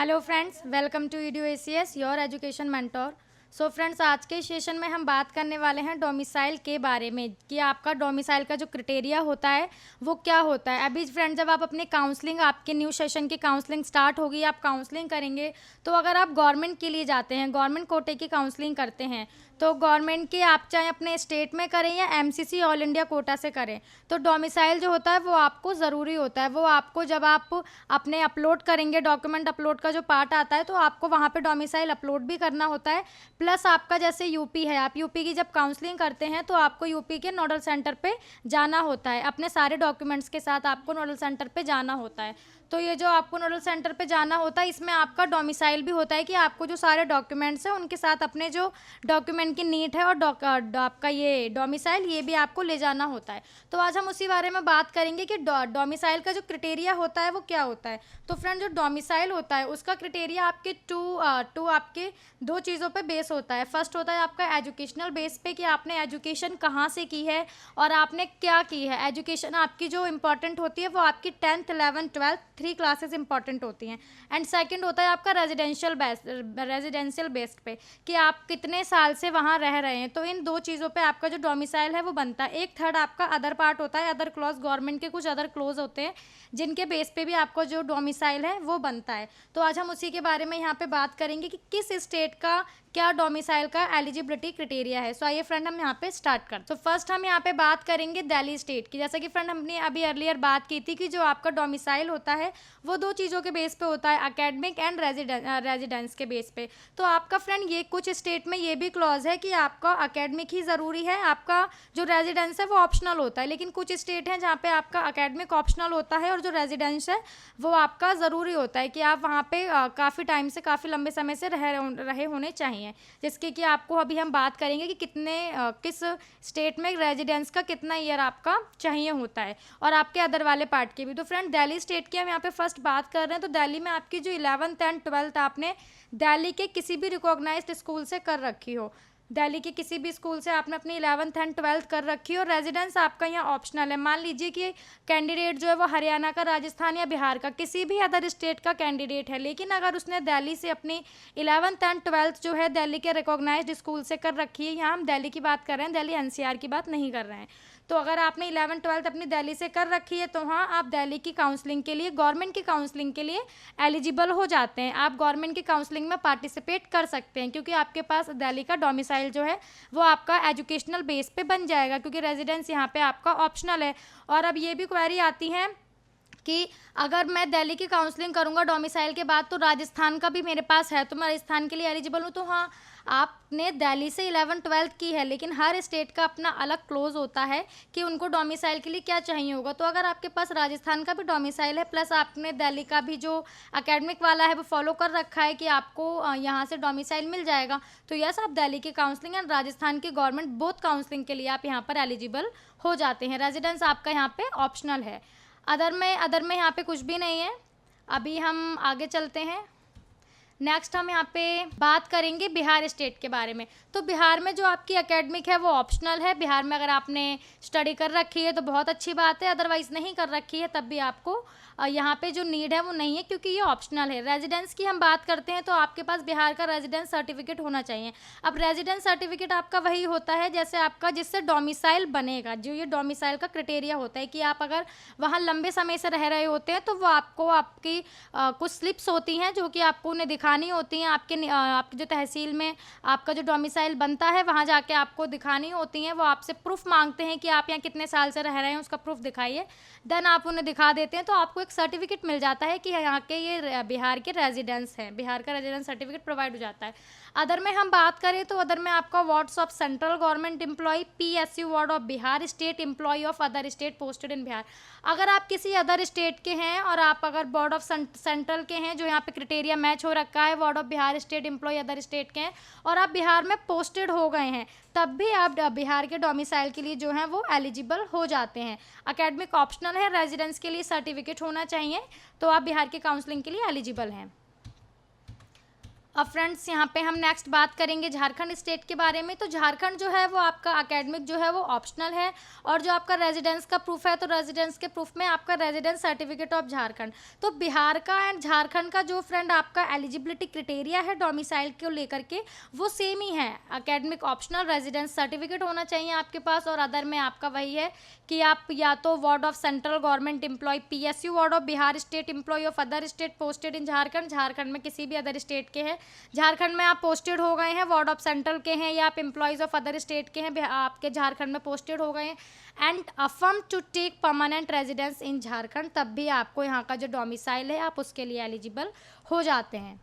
Hello friends, welcome to EDU-ACS your education mentor. So friends, आज के session में हम बात करने वाले हैं डोमिसाइल के बारे में कि आपका डोमिसाइल का जो क्राइटेरिया होता है वो क्या होता है। अभी फ्रेंड्स, जब आप अपनी काउंसलिंग, आपके न्यू सेशन की काउंसलिंग स्टार्ट होगी, आप काउंसलिंग करेंगे, तो अगर आप गवर्नमेंट के लिए जाते हैं, गवर्नमेंट कोटे की काउंसलिंग करते हैं, तो गवर्नमेंट के आप चाहे अपने स्टेट में करें या MCC ऑल इंडिया कोटा से करें, तो डोमिसाइल जो होता है वो आपको ज़रूरी होता है। वो आपको जब आप अपने अपलोड करेंगे, डॉक्यूमेंट अपलोड का जो पार्ट आता है, तो आपको वहाँ पे डोमिसाइल अपलोड भी करना होता है। प्लस आपका जैसे यूपी है, आप यूपी की जब काउंसलिंग करते हैं तो आपको यूपी के नोडल सेंटर पे जाना होता है, अपने सारे डॉक्यूमेंट्स के साथ आपको नोडल सेंटर पे जाना होता है। तो ये जो आपको नोडल सेंटर पे जाना होता है, इसमें आपका डोमिसाइल भी होता है कि आपको जो सारे डॉक्यूमेंट्स हैं उनके साथ अपने जो डॉक्यूमेंट की नीड है और आपका ये डोमिसाइल, ये भी आपको ले जाना होता है। तो आज हम उसी बारे में बात करेंगे कि डोमिसाइल का जो क्राइटेरिया होता है वो क्या होता है। तो फ्रेंड, जो डोमिसाइल होता है उसका क्राइटेरिया आपके टू आपके दो चीज़ों पे बेस होता है। फर्स्ट होता है आपका एजुकेशनल बेस पे कि आपने एजुकेशन कहाँ से की है और आपने क्या की है। एजुकेशन आपकी जो इंपॉर्टेंट होती है वो आपकी 10th 11th 12th 3 classes important होती हैं। एंड सेकंड होता है आपका रेजिडेंशियल बेस्ड पे कि आप कितने साल से वहाँ रह रहे हैं। तो इन दो चीज़ों पे आपका जो डोमिसाइल है वो बनता है। एक थर्ड आपका अदर पार्ट होता है, अदर क्लॉज, गवर्नमेंट के कुछ अदर क्लोज होते हैं जिनके बेस पे भी आपको जो डोमिसाइल है वो बनता है। तो आज हम उसी के बारे में यहाँ पे बात करेंगे कि किस स्टेट का क्या डोमिसाइल का एलिजिबिलिटी क्राइटेरिया है। सो आइए फ्रेंड, हम यहाँ पे स्टार्ट करते हैं। तो फर्स्ट हम यहाँ पे बात करेंगे दिल्ली स्टेट की। जैसा कि फ्रेंड हमने अभी अर्लियर बात की थी कि जो आपका डोमिसाइल होता है वो दो चीज़ों के बेस पे होता है, एकेडमिक एंड रेजिडेंस के बेस पे। तो आपका फ्रेंड ये कुछ स्टेट में ये भी क्लॉज है कि आपका एकेडमिक ही ज़रूरी है, आपका जो रेजिडेंस है वो ऑप्शनल होता है। लेकिन कुछ स्टेट हैं जहाँ पे आपका एकेडमिक ऑप्शनल होता है और जो रेजिडेंस है वो आपका ज़रूरी होता है कि आप वहाँ पे काफ़ी टाइम से, काफ़ी लंबे समय से रहे होने चाहिए। जिसके कि आपको अभी हम बात करेंगे कि किस स्टेट में रेजिडेंस का कितना ईयर आपका चाहिए होता है और आपके अदर वाले पार्ट के भी। तो फ्रेंड, दिल्ली स्टेट की हम यहाँ पे फर्स्ट बात कर रहे हैं। तो दिल्ली में आपकी जो 11th एंड 12th आपने दिल्ली के किसी भी रिकॉग्नाइज्ड स्कूल से कर रखी हो, दिल्ली के किसी भी स्कूल से आपने अपनी 11th एंड 12th कर रखी है और रेजिडेंस आपका यहाँ ऑप्शनल है। मान लीजिए कि कैंडिडेट जो है वो हरियाणा का, राजस्थान या बिहार का, किसी भी अदर स्टेट का कैंडिडेट है, लेकिन अगर उसने दिल्ली से अपनी 11th एंड 12th जो है दिल्ली के रिकॉग्नाइज्ड स्कूल से कर रखी है, यहाँ हम दिल्ली की बात कर रहे हैं, दिल्ली NCR की बात नहीं कर रहे हैं। तो अगर आपने 11th 12th अपनी दिल्ली से कर रखी है तो हाँ, आप दिल्ली की काउंसलिंग के लिए, गवर्नमेंट की काउंसलिंग के लिए एलिजिबल हो जाते हैं। आप गवर्नमेंट की काउंसलिंग में पार्टिसिपेट कर सकते हैं क्योंकि आपके पास दिल्ली का डोमिसाइल जो है वो आपका एजुकेशनल बेस पे बन जाएगा, क्योंकि रेजिडेंस यहाँ पे आपका ऑप्शनल है। और अब ये भी क्वेरी आती है कि अगर मैं दिल्ली की काउंसलिंग करूंगा डोमिसाइल के बाद तो राजस्थान का भी मेरे पास है, तो मैं राजस्थान के लिए एलिजिबल हूँ। तो हाँ, आपने दिल्ली से 11th 12th की है, लेकिन हर स्टेट का अपना अलग क्लोज होता है कि उनको डोमिसाइल के लिए क्या चाहिए होगा। तो अगर आपके पास राजस्थान का भी डोमिसाइल है प्लस आपने दिल्ली का भी जो एकेडमिक वाला है वो फॉलो कर रखा है कि आपको यहाँ से डोमिसाइल मिल जाएगा, तो यस, आप दिल्ली की काउंसलिंग एंड राजस्थान की गवर्नमेंट बोथ काउंसलिंग के लिए आप यहाँ पर एलिजिबल हो जाते हैं। रेजिडेंस आपका यहाँ पे ऑप्शनल है। अदर में यहाँ पे कुछ भी नहीं है। अभी हम आगे चलते हैं। नेक्स्ट हम यहाँ पे बात करेंगे बिहार स्टेट के बारे में। तो बिहार में जो आपकी एकेडमिक है वो ऑप्शनल है। बिहार में अगर आपने स्टडी कर रखी है तो बहुत अच्छी बात है, अदरवाइज़ नहीं कर रखी है तब भी आपको यहाँ पे जो नीड है वो नहीं है क्योंकि ये ऑप्शनल है। रेजिडेंस की हम बात करते हैं तो आपके पास बिहार का रेजिडेंस सर्टिफिकेट होना चाहिए। अब रेजिडेंस सर्टिफिकेट आपका वही होता है जैसे आपका, जिससे डोमिसाइल बनेगा। जो ये डोमिसाइल का क्राइटेरिया होता है कि आप अगर वहाँ लंबे समय से रह रहे होते हैं तो वो आपको आपकी कुछ स्लिप्स होती हैं जो कि आपको उन्हें दिखानी होती हैं। आपके जो तहसील में आपका जो डोमिसाइल बनता है वहाँ जाके आपको दिखानी होती हैं। वो आपसे प्रूफ मांगते हैं कि आप यहाँ कितने साल से रह रहे हैं, उसका प्रूफ दिखाइए। देन आप उन्हें दिखा देते हैं तो आपको एक सर्टिफिकेट मिल जाता है कि यहाँ के ये बिहार के रेजिडेंस हैं, बिहार का रेजिडेंस सर्टिफिकेट प्रोवाइड हो जाता है। अदर में हम बात करें तो अदर में आपका wards of central government employ, PSU ward of Bihar, state employ of other state posted in Bihar. अगर आप किसी अदर स्टेट के हैं और आप अगर बोर्ड ऑफ सेंट्रल के हैं, जो यहाँ पे क्राइटेरिया मैच हो रखा है, ward of Bihar, state employ other state के हैं और आप बिहार में पोस्टेड हो गए हैं, तब भी आप बिहार के डोमिसाइल के लिए जो है वो एलिजिबल हो जाते हैं। एकेडमिक ऑप्शनल है, रेजिडेंस के लिए सर्टिफिकेट होना चाहिए, तो आप बिहार के काउंसलिंग के लिए एलिजिबल हैं। अब फ्रेंड्स यहाँ पे हम नेक्स्ट बात करेंगे झारखंड स्टेट के बारे में। तो झारखंड जो है वो आपका एकेडमिक जो है वो ऑप्शनल है, और जो आपका रेजिडेंस का प्रूफ है तो रेजिडेंस के प्रूफ में आपका रेजिडेंस सर्टिफिकेट ऑफ झारखंड। तो बिहार का एंड झारखंड का जो फ्रेंड आपका एलिजिबिलिटी क्राइटेरिया है डोमिसाइल को लेकर के वो सेम ही है। एकेडमिक ऑप्शनल, रेजिडेंस सर्टिफिकेट होना चाहिए आपके पास, और अदर में आपका वही है कि आप या तो ward of central government employ PSU ward of Bihar state employ of other state posted in Jharkhand, Jharkhand में किसी भी अदर स्टेट के हैं, झारखंड में आप पोस्टेड हो गए हैं, वार्ड ऑफ सेंट्रल के हैं, या आप एम्प्लॉयज़ ऑफ अदर स्टेट के हैं, आपके झारखंड में पोस्टेड हो गए हैं, and affirm to take permanent residence in Jharkhand, तब भी आपको यहाँ का जो डोमिसाइल है आप उसके लिए एलिजिबल हो जाते हैं।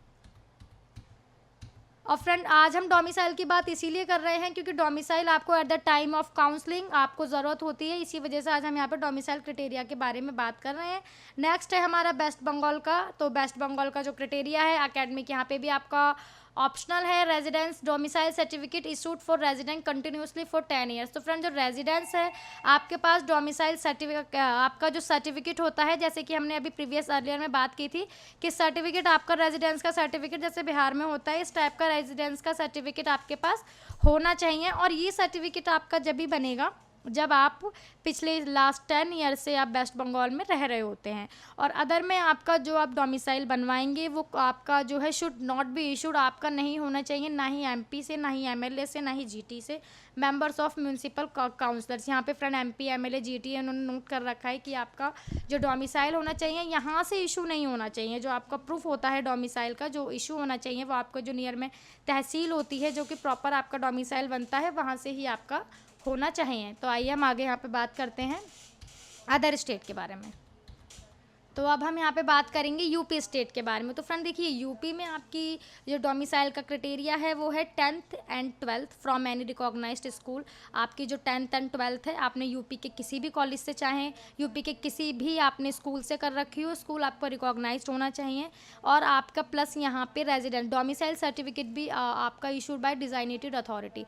और फ्रेंड आज हम डोमिसाइल की बात इसीलिए कर रहे हैं क्योंकि डोमिसाइल आपको at the time of counselling आपको ज़रूरत होती है, इसी वजह से आज हम यहाँ पर डोमिसाइल क्राइटेरिया के बारे में बात कर रहे हैं। नेक्स्ट है हमारा वेस्ट बंगाल का। तो वेस्ट बंगाल का जो क्राइटेरिया है एकेडमिक, यहाँ पे भी आपका ऑप्शनल है। Residence domicile certificate issued for resident continuously for 10 years. तो फ्रेंड जो रेजिडेंस है आपके पास डोमिसाइल सर्टिफिकेट, आपका जो सर्टिफिकेट होता है, जैसे कि हमने अभी प्रीवियस अर्लियर में बात की थी कि सर्टिफिकेट आपका रेजिडेंस का सर्टिफिकेट जैसे बिहार में होता है, इस टाइप का रेजिडेंस का सर्टिफिकेट आपके पास होना चाहिए। और ये सर्टिफिकेट आपका जब भी बनेगा जब आप पिछले लास्ट 10 ईयर से आप वेस्ट बंगाल में रह रहे होते हैं। और अदर में आपका जो आप डोमिसाइल बनवाएंगे वो आपका जो है शुड नॉट बी इशूड, आपका नहीं होना चाहिए ना ही MP से, ना ही MLA से, ना ही GT से, मेंबर्स ऑफ म्यूनसिपल काउंसलर्स। यहाँ पे फ्रेंड MP MLA GT उन्होंने नोट कर रखा है कि आपका जो डोमिसाइल होना चाहिए यहाँ से इशू नहीं होना चाहिए। जो आपका प्रूफ होता है डोमिसाइल का जो इशू होना चाहिए वो आपको जो नियर में तहसील होती है जो कि प्रॉपर आपका डोमिसाइल बनता है वहाँ से ही आपका होना चाहिए। तो आइए हम आगे यहाँ पे बात करते हैं अदर स्टेट के बारे में। तो अब हम यहाँ पे बात करेंगे यूपी स्टेट के बारे में। तो फ्रेंड देखिए यूपी में आपकी जो डोमिसाइल का क्राइटेरिया है वो है 10th and 12th from any recognised school. आपकी जो 10th एंड 12th है आपने यूपी के किसी भी कॉलेज से, चाहे यूपी के किसी भी आपने स्कूल से कर रखी हो, स्कूल आपको रिकॉग्नाइज्ड होना चाहिए। और आपका प्लस यहाँ पे रेजिडेंट डोमिसाइल सर्टिफिकेट भी आपका इशूड बाय डिजाइनेटेड अथॉरिटी।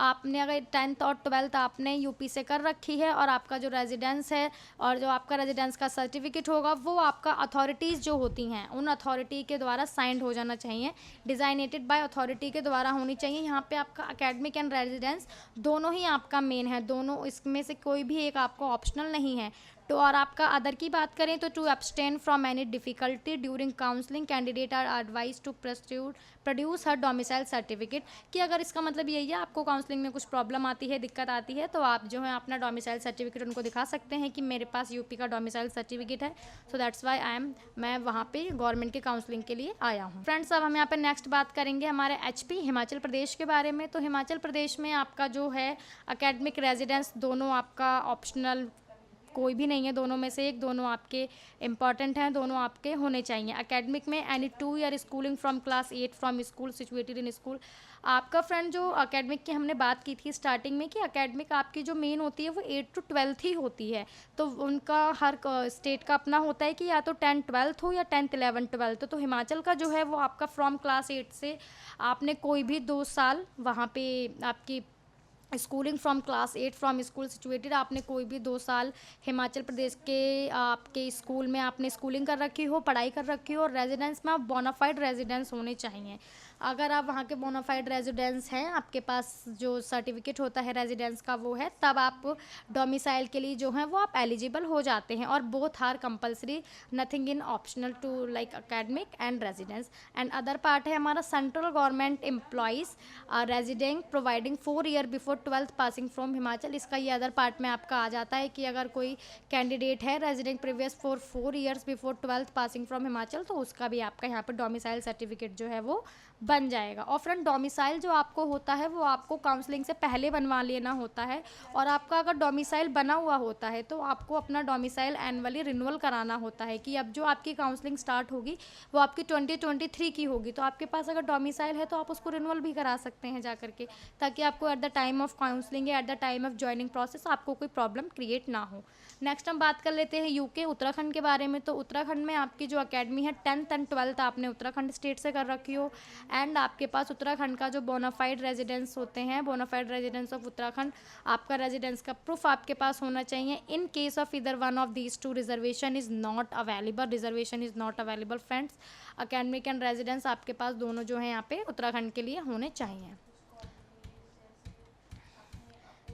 आपने अगर 10th और 12th आपने यूपी से कर रखी है और आपका जो रेजिडेंस है और जो आपका रेजिडेंस का सर्टिफिकेट होगा वो आपका अथॉरिटीज़ जो होती हैं उन अथॉरिटी के द्वारा साइंड हो जाना चाहिए, डिजाइनेटेड बाय अथॉरिटी के द्वारा होनी चाहिए। यहाँ पे आपका एकेडमिक एंड रेजिडेंस दोनों ही आपका मेन है, दोनों इसमें से कोई भी एक आपको ऑप्शनल नहीं है। तो और आपका अदर की बात करें तो to abstain from any difficulty during counselling candidate are advise to produce her domicile certificate. कि अगर इसका मतलब यही है आपको काउंसलिंग में कुछ प्रॉब्लम आती है, दिक्कत आती है, तो आप जो है अपना डोमिसाइल सर्टिफिकेट उनको दिखा सकते हैं कि मेरे पास यूपी का डोमिसाइल सर्टिफिकेट है, सो दैट्स वाई मैं वहाँ पे गवर्नमेंट के काउंसलिंग के लिए आया हूँ। फ्रेंड्स अब हम यहाँ पे नेक्स्ट बात करेंगे हमारे HP हिमाचल प्रदेश के बारे में। तो हिमाचल प्रदेश में आपका जो है एकेडमिक रेजिडेंस दोनों आपका ऑप्शनल कोई भी नहीं है, दोनों में से एक, दोनों आपके इंपॉर्टेंट हैं, दोनों आपके होने चाहिए। एकेडमिक में any 2 year schooling from class 8 from school situated in school. आपका फ्रेंड जो एकेडमिक की हमने बात की थी स्टार्टिंग में कि एकेडमिक आपकी जो मेन होती है वो 8 to 12th ही होती है। तो उनका हर स्टेट का अपना होता है कि या तो 10th 12th हो या 10th 11th 12th। तो हिमाचल का जो है वो आपका फ्रॉम क्लास 8 से आपने कोई भी 2 साल वहाँ पे आपकी schooling from class 8 from school situated, आपने कोई भी 2 साल हिमाचल प्रदेश के आपके स्कूल में आपने स्कूलिंग कर रखी हो, पढ़ाई कर रखी हो, और रेजिडेंस में आप बोनाफाइड रेजिडेंस होने चाहिए। अगर आप वहाँ के बोनाफाइड रेजिडेंस हैं, आपके पास जो सर्टिफिकेट होता है रेजिडेंस का वो है, तब आप डोमिसाइल के लिए जो है वो आप एलिजिबल हो जाते हैं। और both are compulsory, nothing in optional to like academic and residence. And other part है हमारा central government employees resident providing 4 year before 12th passing from Himachal. इसका ये अदर पार्ट में आपका आ जाता है कि अगर कोई कैंडिडेट है resident previous for 4 years before 12th passing from Himachal, तो उसका भी आपका यहाँ पर डोमिसाइल सर्टिफिकेट जो है वो बन जाएगा। और फ्रेंड डोमिसाइल जो आपको होता है वो आपको काउंसलिंग से पहले बनवा लेना होता है। और आपका अगर डोमिसाइल बना हुआ होता है तो आपको अपना डोमिसाइल एनुअली रिन्यूअल कराना होता है कि अब जो आपकी काउंसलिंग स्टार्ट होगी वो आपकी 2023 की होगी। तो आपके पास अगर डोमिसाइल है तो आप उसको रिन्यूअल भी करा सकते हैं जा करके, ताकि आपको at the time of counselling या at the time of joining process आपको कोई प्रॉब्लम क्रिएट ना हो। नेक्स्ट हम बात कर लेते हैं यूके उत्तराखंड के बारे में। तो उत्तराखंड में आपकी जो अकेडमी है 10th एंड 12th आपने उत्तराखंड स्टेट से कर रखी हो, एंड आपके पास उत्तराखंड का जो बोनाफाइड रेजिडेंस होते हैं, बोनाफाइड रेजिडेंस ऑफ उत्तराखंड, आपका रेजिडेंस का प्रूफ आपके पास होना चाहिए। इन केस ऑफ इधर one of these two reservation is not available, reservation is not available friends. Academic and residence आपके पास दोनों जो है यहाँ पे उत्तराखंड के लिए होने चाहिए।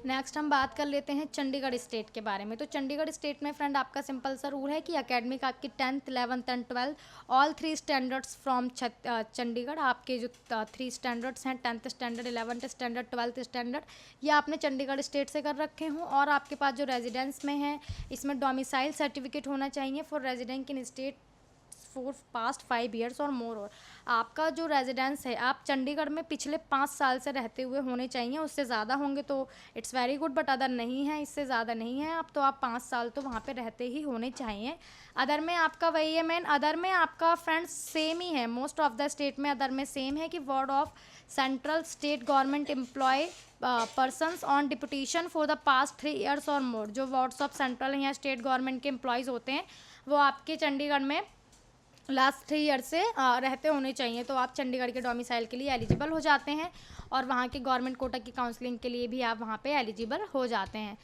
नेक्स्ट हम बात कर लेते हैं चंडीगढ़ स्टेट के बारे में। तो चंडीगढ़ स्टेट में फ्रेंड आपका सिंपल सा रूल है कि अकेडमिक आपकी 10th 11th and 12th all 3 standards from Chandigarh, आपके जो 3 स्टैंडर्ड्स हैं 10th standard 11th standard 12th standard, ये आपने चंडीगढ़ स्टेट से कर रखे हों। और आपके पास जो रेजिडेंस में है इसमें डोमिसाइल सर्टिफिकेट होना चाहिए for resident in state for past 5 years और मोर। और आपका जो रेजिडेंस है आप चंडीगढ़ में पिछले 5 साल से रहते हुए होने चाहिए। उससे ज़्यादा होंगे तो it's very good, but other नहीं है, इससे ज़्यादा नहीं है आप, तो आप 5 साल तो वहाँ पे रहते ही होने चाहिए। अदर में आपका वही है मेन, अदर में आपका फ्रेंड्स सेम ही है, मोस्ट ऑफ द स्टेट में अदर में सेम है कि ward of central state government employ persons on deputation for the past 3 years और मोर। जो वार्ड्स ऑफ सेंट्रल या स्टेट गवर्नमेंट के एम्प्लॉयज़ होते हैं वो आपके चंडीगढ़ में लास्ट 3 ईयर से रहते होने चाहिए, तो आप चंडीगढ़ के डोमिसाइल के लिए एलिजिबल हो जाते हैं और वहाँ के गवर्नमेंट कोटा की काउंसलिंग के लिए भी आप वहाँ पे एलिजिबल हो जाते हैं।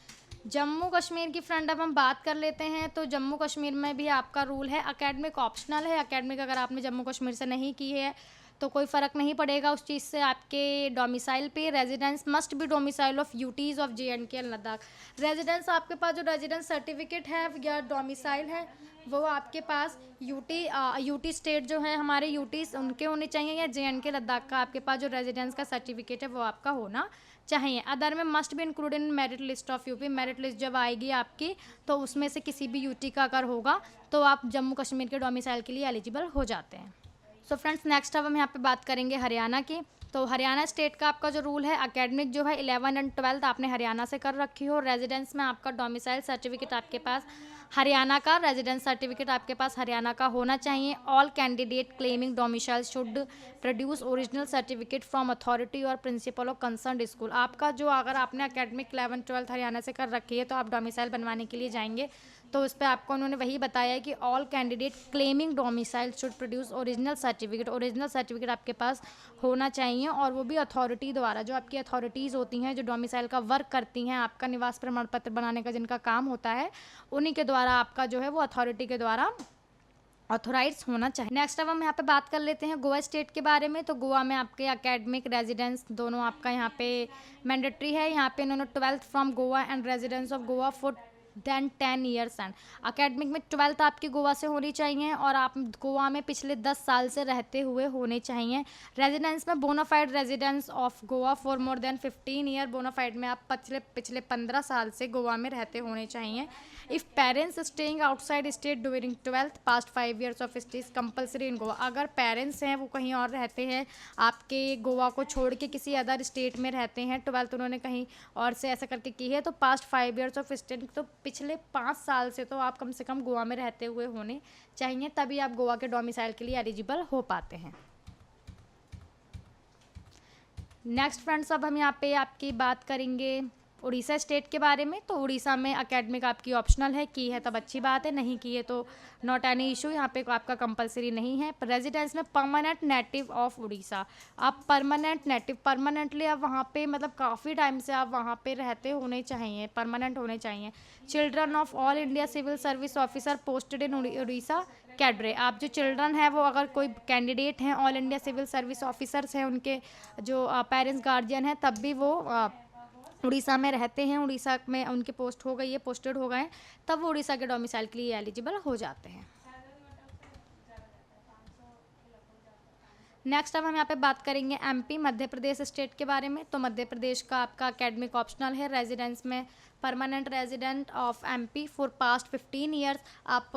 जम्मू कश्मीर की फ्रेंड अब हम बात कर लेते हैं। तो जम्मू कश्मीर में भी आपका रूल है, एकेडमिक ऑप्शनल है। एकेडमिक अगर आपने जम्मू कश्मीर से नहीं की है तो कोई फ़र्क नहीं पड़ेगा उस चीज़ से, आपके डोमिसाइल पे residence must be domicile of UTs of JNK and Ladakh. Residence आपके पास जो रेजिडेंस सर्टिफिकेट है या डोमिसाइल है वो आपके पास यूटी स्टेट जो है हमारे यूटीज उनके होने चाहिए, या JNK लद्दाख का आपके पास जो रेजिडेंस का सर्टिफिकेट है वो आपका होना चाहिए। अदर में must be include in merit list of UP. Merit list जब आएगी आपकी तो उसमें से किसी भी यूटी का अगर होगा तो आप जम्मू कश्मीर के डोमिसाइल के लिए एलिजिबल हो जाते हैं। सो फ्रेंड्स नेक्स्ट अब हम यहाँ पे बात करेंगे हरियाणा की। तो हरियाणा स्टेट का आपका जो रूल है, एकेडमिक जो है 11 एंड 12 आपने हरियाणा से कर रखी हो। रेजिडेंस में आपका डोमिसाइल सर्टिफिकेट आपके पास हरियाणा का, रेजिडेंस सर्टिफिकेट आपके पास हरियाणा का होना चाहिए। All candidate claiming domicile should produce original certificate from authority और प्रिंसिपल ऑफ कंसर्न स्कूल। आपका जो अगर आपने एकेडमिक 11 12 हरियाणा से कर रखी है तो आप डोमिसाइल बनवाने के लिए जाएंगे तो उस पर आपको उन्होंने वही बताया है कि all candidate claiming domicile should produce original certificate. Original certificate आपके पास होना चाहिए और वो भी अथॉरिटी द्वारा, जो आपकी अथॉरिटीज़ होती हैं जो डोमिसाइल का वर्क करती हैं, आपका निवास प्रमाण पत्र बनाने का जिनका काम होता है, उन्हीं के द्वारा आपका जो है वो अथॉरिटी के द्वारा ऑथोराइज होना चाहिए। नेक्स्ट अब हम यहाँ पे बात कर लेते हैं गोवा स्टेट के बारे में। तो गोवा में आपके एकेडमिक रेजिडेंस दोनों आपका यहाँ पे मैंडेटरी है। यहाँ पे इन्होंने 12th from Goa and residence of Goa for then 10 years and academic में 12th आपकी गोवा से होनी चाहिए और आप गोवा में पिछले 10 साल से रहते हुए होने चाहिए। रेजिडेंस में bonafide residence of Goa for more than 15 year, bonafide में आप पिछले 15 साल से गोवा में रहते होने चाहिए। If parents staying outside state during 12th past 5 years of stage compulsory इन गोवा। अगर पेरेंट्स हैं वो कहीं और रहते हैं, आपके गोवा को छोड़ के किसी अदर स्टेट में रहते हैं, 12th उन्होंने कहीं और से ऐसा करके की है, तो पास्ट 5 ईयर्स ऑफ स्टेट, तो पिछले 5 साल से तो आप कम से कम गोवा में रहते हुए होने चाहिए, तभी आप गोवा के डोमिसाइल के लिए एलिजिबल हो पाते हैं। नेक्स्ट फ्रेंड्स अब हम यहाँ पे आपकी बात करेंगे उड़ीसा स्टेट के बारे में। तो उड़ीसा में एकेडमिक आपकी ऑप्शनल है, की है तब अच्छी बात है, नहीं की है तो नॉट एनी इशू, यहाँ पे आपका कंपलसरी नहीं है। रेजिडेंस में परमानेंट नेटिव ऑफ उड़ीसा, आप परमानेंट नेटिव, परमानेंटली आप वहाँ पे मतलब काफ़ी टाइम से आप वहाँ पे रहते होने चाहिए, परमानेंट होने चाहिए। Children of all India civil service officer posted in Orissa cadre, आप जो चिल्ड्रन है वो अगर कोई कैंडिडेट हैं all India civil service officers हैं, उनके जो पेरेंट्स गार्जियन हैं, तब भी वो उड़ीसा में रहते हैं, उड़ीसा में उनकी पोस्ट हो गई है, पोस्टेड हो गए हैं, तब वो उड़ीसा के डोमिसाइल के लिए एलिजिबल हो जाते हैं। नेक्स्ट अब हम यहाँ पे बात करेंगे MP मध्य प्रदेश स्टेट के बारे में। तो मध्य प्रदेश का आपका एकेडमिक ऑप्शनल है। रेजिडेंस में permanent resident of MP for past 15 years, आप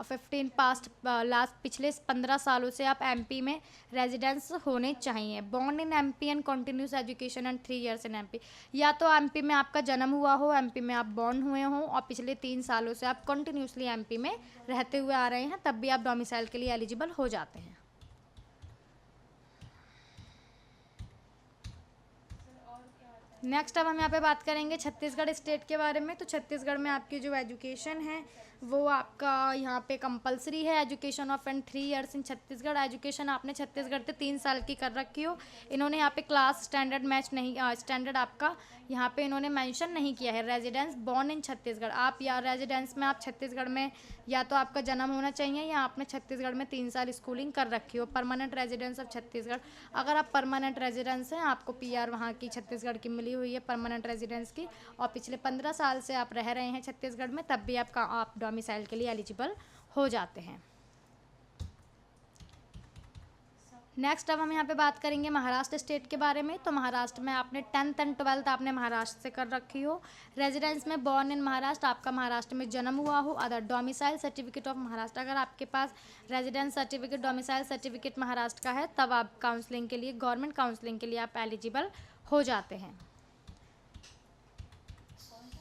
15 पास्ट लास्ट पिछले 15 सालों से आप MP में रेजिडेंस होने चाहिए। Born in MP and continuous education and 3 years in MP, या तो MP में आपका जन्म हुआ हो, MP में आप बॉर्न हुए हों और पिछले 3 सालों से आप कंटिन्यूसली MP में रहते हुए आ रहे हैं, तब भी आप डोमिसाइल के लिए एलिजिबल हो जाते हैं। नेक्स्ट अब हम यहाँ पे बात करेंगे छत्तीसगढ़ स्टेट के बारे में। तो छत्तीसगढ़ में आपकी जो एजुकेशन है वो आपका यहाँ पे कंपलसरी है, education of and 3 years in Chhattisgarh. Education आपने छत्तीसगढ़ से 3 साल की कर रखी हो। इन्होंने यहाँ पे क्लास स्टैंडर्ड मैच नहीं, स्टैंडर्ड आपका यहाँ पे इन्होंने मेंशन नहीं किया है। रेजिडेंस बॉर्न इन छत्तीसगढ़, आप या रेजिडेंस में आप छत्तीसगढ़ में या तो आपका जन्म होना चाहिए या आपने छत्तीसगढ़ में 3 साल स्कूलिंग कर रखी हो। परमानेंट रेजिडेंस ऑफ छत्तीसगढ़, अगर आप परमानेंट रेजिडेंस हैं, आपको पीआर वहाँ की छत्तीसगढ़ की मिली हुई है परमानेंट रेजिडेंस की, और पिछले 15 साल से आप रह रहे हैं छत्तीसगढ़ में, तब भी आप डोमिसाइल के लिए एलिजिबल हो जाते हैं। नेक्स्ट अब हम यहाँ पे बात करेंगे महाराष्ट्र स्टेट के बारे में। तो महाराष्ट्र में आपने 10th एंड 12th आपने महाराष्ट्र से कर रखी हो। रेजिडेंस में बॉर्न इन महाराष्ट्र, आपका महाराष्ट्र में जन्म हुआ हो। Other domicile certificate of Maharashtra, अगर आपके पास residence certificate domicile certificate Maharashtra का है, तब आप काउंसलिंग के लिए, गवर्नमेंट काउंसलिंग के लिए आप एलिजिबल हो जाते हैं।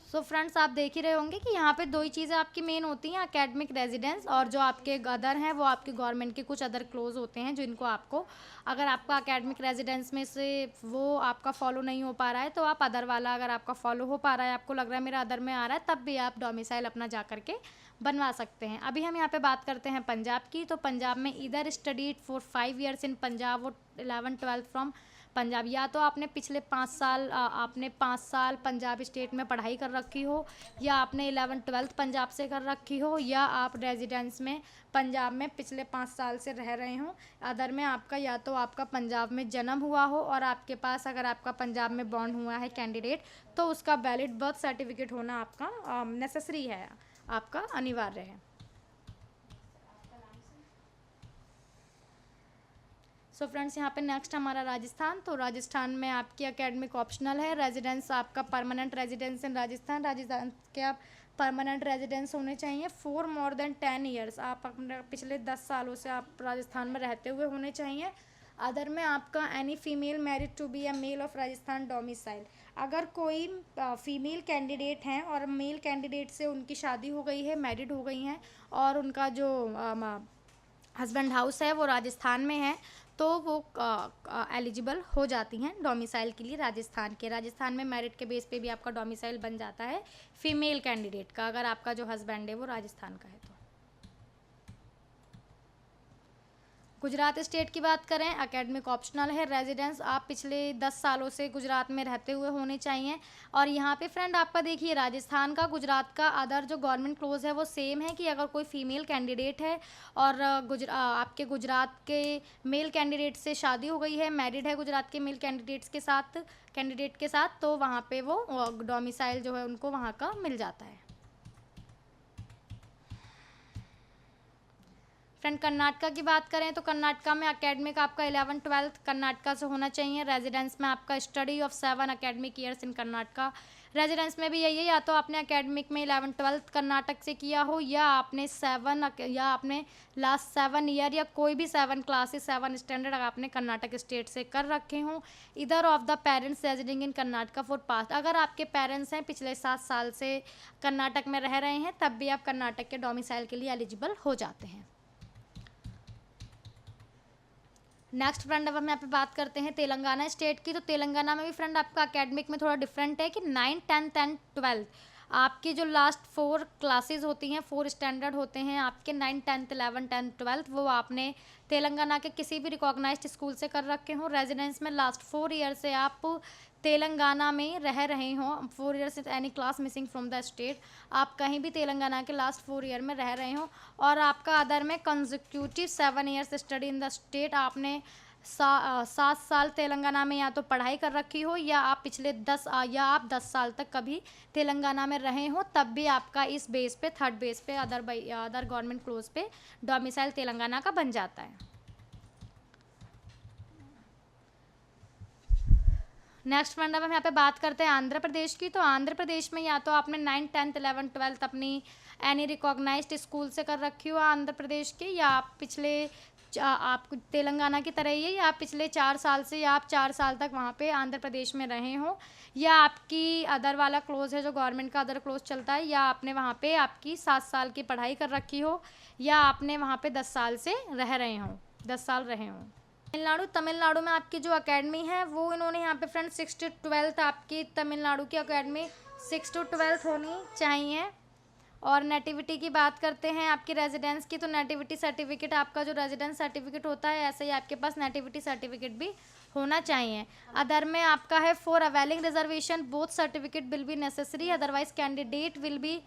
सो फ्रेंड्स, आप देख ही रहे होंगे कि यहाँ पे 2 ही चीज़ें आपकी मेन होती हैं, एकेडमिक रेजिडेंस, और जो आपके अदर हैं वो आपके गवर्नमेंट के कुछ अदर क्लोज होते हैं जिनको आपको, अगर आपका एकेडमिक रेजिडेंस में से वो आपका फॉलो नहीं हो पा रहा है तो आप अदर वाला, अगर आपका फॉलो हो पा रहा है, आपको लग रहा है मेरा अदर में आ रहा है, तब भी आप डोमिसाइल अपना जा करके बनवा सकते हैं। अभी हम यहाँ पे बात करते हैं पंजाब की। तो पंजाब में इधर studied for 5 years in Punjab और 11-12 फ्रॉम पंजाब, या तो आपने पिछले 5 साल पंजाब स्टेट में पढ़ाई कर रखी हो, या आपने 11-12 पंजाब से कर रखी हो, या आप रेजिडेंस में पंजाब में पिछले 5 साल से रह रहे हो। अदर में आपका या तो आपका पंजाब में जन्म हुआ हो और आपके पास, अगर आपका पंजाब में बॉर्न हुआ है कैंडिडेट, तो उसका वैलिड बर्थ सर्टिफिकेट होना आपका नेसेसरी है, आपका अनिवार्य है। सो फ्रेंड्स, यहाँ पे नेक्स्ट हमारा राजस्थान। तो राजस्थान में आपकी एकेडमिक ऑप्शनल है। रेजिडेंस आपका परमानेंट रेजिडेंस इन राजस्थान, राजस्थान के आप परमानेंट रेजिडेंस होने चाहिए फॉर मोर देन 10 ईयर्स, आप अपने पिछले 10 सालों से आप राजस्थान में रहते हुए होने चाहिए। अदर में आपका any female married to be a male of Rajasthan domicile, अगर कोई फीमेल कैंडिडेट हैं और मेल कैंडिडेट से उनकी शादी हो गई है, मैरिड हो गई हैं, और उनका जो हस्बैंड हाउस है वो राजस्थान में है, तो वो एलिजिबल हो जाती हैं डोमिसाइल के लिए राजस्थान के। राजस्थान में मेरिट के बेस पे भी आपका डोमिसाइल बन जाता है फीमेल कैंडिडेट का, अगर आपका जो हस्बैंड है वो राजस्थान का है तो। गुजरात स्टेट की बात करें, एकेडमिक ऑप्शनल है। रेजिडेंस आप पिछले 10 सालों से गुजरात में रहते हुए होने चाहिए। और यहाँ पे फ्रेंड आपका देखिए, राजस्थान का, गुजरात का अदर जो गवर्नमेंट क्लोज है वो सेम है कि अगर कोई फीमेल कैंडिडेट है और आपके गुजरात के मेल कैंडिडेट से शादी हो गई है, मैरिड है गुजरात के मेल कैंडिडेट के साथ, तो वहाँ पे वो डोमिसाइल जो है उनको वहाँ का मिल जाता है। फ्रेंड कर्नाटका की बात करें तो कर्नाटका में एकेडमिक आपका 11-12 कर्नाटका से होना चाहिए। रेजिडेंस में आपका study of 7 academic years in Karnataka, residence में भी यही है, या तो आपने एकेडमिक में 11-12 कर्नाटक से किया हो, या आपने लास्ट 7 ईयर या कोई भी 7 क्लासेस 7 स्टैंडर्ड आपने कर्नाटक स्टेट से कर रखे हों। इधर of the parents residing in Karnataka for past, अगर आपके पेरेंट्स हैं पिछले 7 साल से कर्नाटक में रह रहे हैं, तब भी आप कर्नाटक के डोमिसाइल के लिए एलिजिबल हो जाते हैं। नेक्स्ट फ्रेंड, अब हम यहाँ पे बात करते हैं तेलंगाना स्टेट की। तो तेलंगाना में भी फ्रेंड आपका एकेडमिक में थोड़ा डिफरेंट है कि 9, 10th एंड 12th आपकी जो लास्ट 4 क्लासेस होती हैं, 4 स्टैंडर्ड होते हैं आपके 9, 10th, 11th एंड 12th, वो आपने तेलंगाना के किसी भी रिकॉग्नाइज्ड स्कूल से कर रखे हों। रेजिडेंस में लास्ट 4 ईयर से आप तेलंगाना में रह रहे हों, 4 ईयर से any class missing from the state, आप कहीं भी तेलंगाना के लास्ट 4 ईयर में रह रहे हों, और आपका अदर में consecutive 7 years study in the state, आपने 7 साल तेलंगाना में या तो पढ़ाई कर रखी हो, या आप पिछले 10 साल तक कभी तेलंगाना में रहे हो, तब भी आपका इस बेस पे, थर्ड बेस पे, अदर गवर्नमेंट क्लोज पे डोमिसाइल तेलंगाना का बन जाता है। नेक्स्ट फ्रेंड, अब हम यहाँ पे बात करते हैं आंध्र प्रदेश की। तो आंध्र प्रदेश में या तो आपने 9, 10th, 11th, 12th अपनी एनी रिकॉग्नाइज्ड स्कूल से कर रखी हो आंध्र प्रदेश के, या आप पिछले आप तेलंगाना की तरह ही है, या आप पिछले 4 साल से, या आप 4 साल तक वहाँ पे आंध्र प्रदेश में रहे हों, या आपकी अदर वाला क्लोज है जो गवर्नमेंट का अदर क्लोज चलता है, या आपने वहाँ पे आपकी 7 साल की पढ़ाई कर रखी हो, या आपने वहाँ पे 10 साल से रह रहे हों, 10 साल रहे हों। तमिलनाडु में आपकी जो अकेडमी है वो इन्होंने यहाँ पे फ्रेंड 6 to 12 आपकी तमिलनाडु की अकेडमी 6 to 12 होनी चाहिए। और नेटिविटी की बात करते हैं आपकी रेजिडेंस की, तो नेटिविटी सर्टिफिकेट आपका जो रेजिडेंस सर्टिफिकेट होता है ऐसे ही आपके पास नेटिविटी सर्टिफिकेट भी होना चाहिए। अदर में आपका है for availing reservation both certificate will be necessary, otherwise candidate will be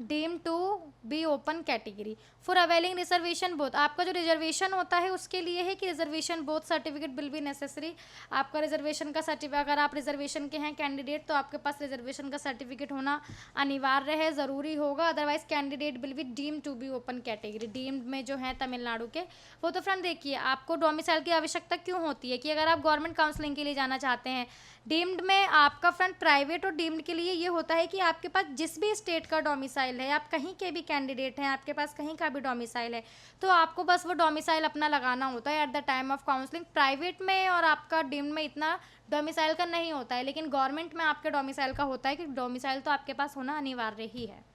deem to be open category. For availing reservation both, आपका जो रिजर्वेशन होता है उसके लिए है कि reservation both certificate will be necessary. आपका रिजर्वेशन का सर्टिफिकेट, अगर आप रिजर्वेशन के हैं कैंडिडेट तो आपके पास रिजर्वेशन का सर्टिफिकेट होना अनिवार्य है, ज़रूरी होगा, otherwise candidate will be deem to be open category. Deemed में जो है तमिलनाडु के वो, तो फ्रेंड देखिए आपको डोमिसाइल की आवश्यकता क्यों होती है कि अगर आप गवर्नमेंट काउंसलिंग के लिए जाना चाहते हैं, डीम्ड में आपका फ्रेंड प्राइवेट और डीम्ड के लिए ये होता है कि आपके पास जिस भी स्टेट का डोमिसाइल है, आप कहीं के भी कैंडिडेट हैं, आपके पास कहीं का भी डोमिसाइल है, तो आपको बस वो डोमिसाइल अपना लगाना होता है eight the time of counselling. Private में और आपका डीम्ड में इतना डोमिसाइल का नहीं होता है, लेकिन गवर्नमेंट में आपके डोमिसाइल का होता है कि डोमिसाइल तो आपके पास होना अनिवार्य ही है।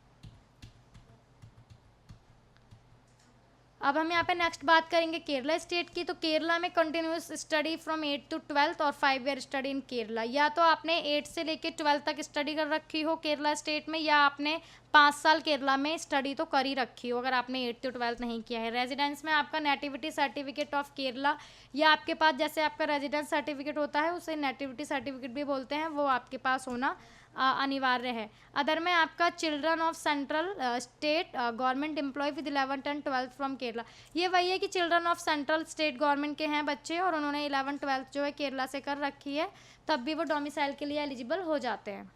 अब हम यहाँ पे नेक्स्ट बात करेंगे केरला स्टेट की। तो केरला में कंटिन्यूस स्टडी फ्रॉम 8 to 12 और 5 ईयर स्टडी इन केरला, या तो आपने 8 से लेके 12 तक स्टडी कर रखी हो केरला स्टेट में, या आपने 5 साल केरला में स्टडी तो कर ही रखी हो अगर आपने 8 to 12 नहीं किया है। रेजिडेंस में आपका नेटिविटी सर्टिफिकेट ऑफ केरला, या आपके पास जैसे आपका रेजिडेंस सर्टिफिकेट होता है उसे नेटिविटी सर्टिफिकेट भी बोलते हैं, वो आपके पास होना अनिवार्य है। अदर में आपका children of central state government employ with 11th and 12th from Kerala, ये वही है कि children of central state government के हैं बच्चे और उन्होंने 11th 12th जो है केरला से कर रखी है, तब भी वो डोमिसाइल के लिए एलिजिबल हो जाते हैं।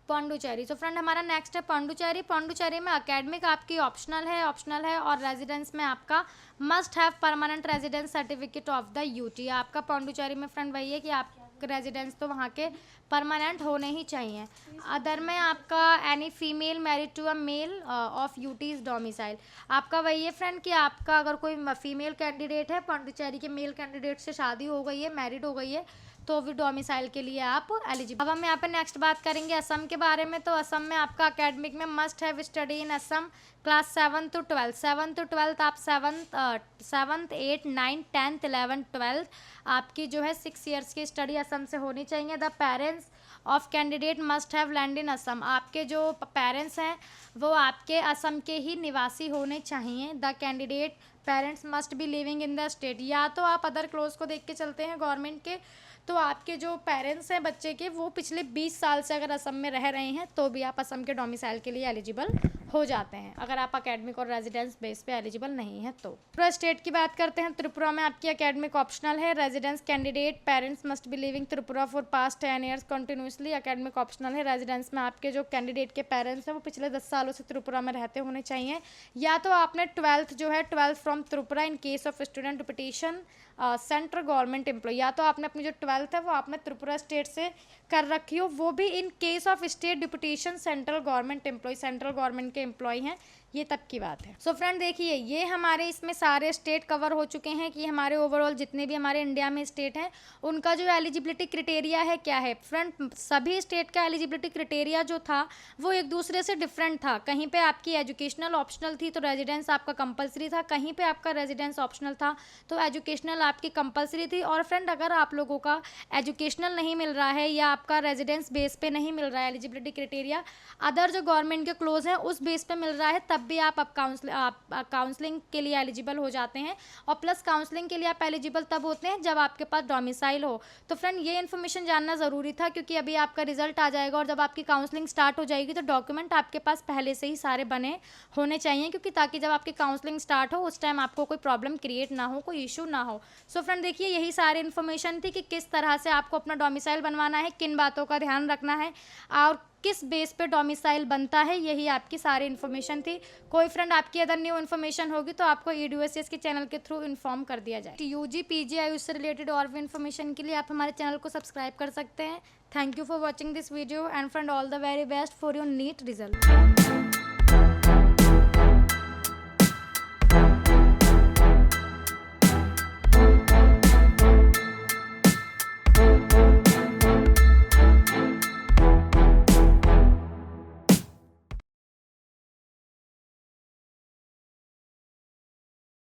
पौंडुचेरी, तो फ्रेंड हमारा नेक्स्ट है पौंडुचेरी। पौंडुचेरी में अकेडमिक आपकी ऑप्शनल है और रेजिडेंस में आपका must have permanent residence certificate of the UT. आपका पौंडुचेरी में फ्रेंड वही है कि आप रेजिडेंस तो वहाँ के परमानेंट होने ही चाहिए। अदर में आपका any female married to a male of UTs domicile, आपका वही है फ्रेंड कि आपका अगर कोई फीमेल कैंडिडेट है, पौंडुचेरी के मेल कैंडिडेट से शादी हो गई है, मैरिड हो गई है, तो भी डोमिसाइल के लिए आप एलिजिबल। अब हम यहाँ पे नेक्स्ट बात करेंगे असम के बारे में। तो असम में आपका अकेडमिक में must have study in Assam class 7 to 12। 7 to 12 आप 7th 8th 9th 10th 11th 12th आपकी जो है 6 ईयर्स की स्टडी असम से होनी चाहिए। The parents of candidate must have land in Assam, आपके जो पेरेंट्स हैं वो आपके असम के ही निवासी होने चाहिए। The candidate parents must be living in the state, या तो आप अदर क्लोज को देख के चलते हैं गवर्नमेंट के, तो आपके जो पेरेंट्स हैं बच्चे के वो पिछले 20 साल से अगर असम में रह रहे हैं तो भी आप असम के डोमिसाइल के लिए एलिजिबल हो जाते हैं, अगर आप अकेडमिक और रेजिडेंस बेस पे एलिजिबल नहीं है तो। त्रिपुरा स्टेट की बात करते हैं। त्रिपुरा में आपकी अकेडमिक ऑप्शनल है, residence candidate parents must be living Tripura for past 10 years continuously. Academic optional है, रेजिडेंस में आपके जो कैंडिडेट के पेरेंट्स हैं वो पिछले 10 सालों से त्रिपुरा में रहते होने चाहिए, या तो आपने 12th जो है 12th from Tripura in case of student deputation central government employ, या तो आपने अपनी जो 12th है वो आपने त्रिपुरा स्टेट से कर रखी हो, वो भी in case of state deputation central government employ, central government के एम्प्लॉय हैं, ये तब की बात है। सो फ्रेंड देखिए ये हमारे इसमें सारे स्टेट कवर हो चुके हैं कि हमारे ओवरऑल जितने भी हमारे इंडिया में स्टेट हैं उनका जो एलिजिबिलिटी क्राइटेरिया है क्या है। फ्रेंड सभी स्टेट का एलिजिबिलिटी क्राइटेरिया जो था वो एक दूसरे से डिफरेंट था, कहीं पे आपकी एजुकेशनल ऑप्शनल थी तो रेजिडेंस आपका कंपलसरी था, कहीं पे आपका रेजिडेंस ऑप्शनल था तो एजुकेशनल आपकी कंपलसरी थी। और फ्रेंड अगर आप लोगों का एजुकेशनल नहीं मिल रहा है या आपका रेजिडेंस बेस पे नहीं मिल रहा है एलिजिबिलिटी क्राइटेरिया, अदर जो गवर्नमेंट के क्लोज हैं उस बेस पे मिल रहा है, तब भी आप काउंसलिंग के लिए एलिजिबल हो जाते हैं। और प्लस काउंसलिंग के लिए आप एलिजिबल तब होते हैं जब आपके पास डोमिसाइल हो। तो फ्रेंड ये इन्फॉर्मेशन जानना ज़रूरी था क्योंकि अभी आपका रिजल्ट आ जाएगा और जब आपकी काउंसलिंग स्टार्ट हो जाएगी तो डॉक्यूमेंट आपके पास पहले से ही सारे बने होने चाहिए, क्योंकि ताकि जब आपकी काउंसलिंग स्टार्ट हो उस टाइम आपको कोई प्रॉब्लम क्रिएट ना हो, कोई इशू ना हो। सो फ्रेंड देखिए यही सारी इन्फॉर्मेशन थी कि किस तरह से आपको अपना डोमिसाइल बनवाना है, किन बातों का ध्यान रखना है और किस बेस पे डोमिसाइल बनता है, यही आपकी सारी इन्फॉर्मेशन थी। कोई फ्रेंड आपकी अदर न्यू इन्फॉर्मेशन होगी तो आपको EDUSCS के चैनल के थ्रू इन्फॉर्म कर दिया जाए। UG PG आयुष से रिलेटेड और भी इन्फॉर्मेशन के लिए आप हमारे चैनल को सब्सक्राइब कर सकते हैं। Thank you for watching this video and friend all the very best for your NEET result.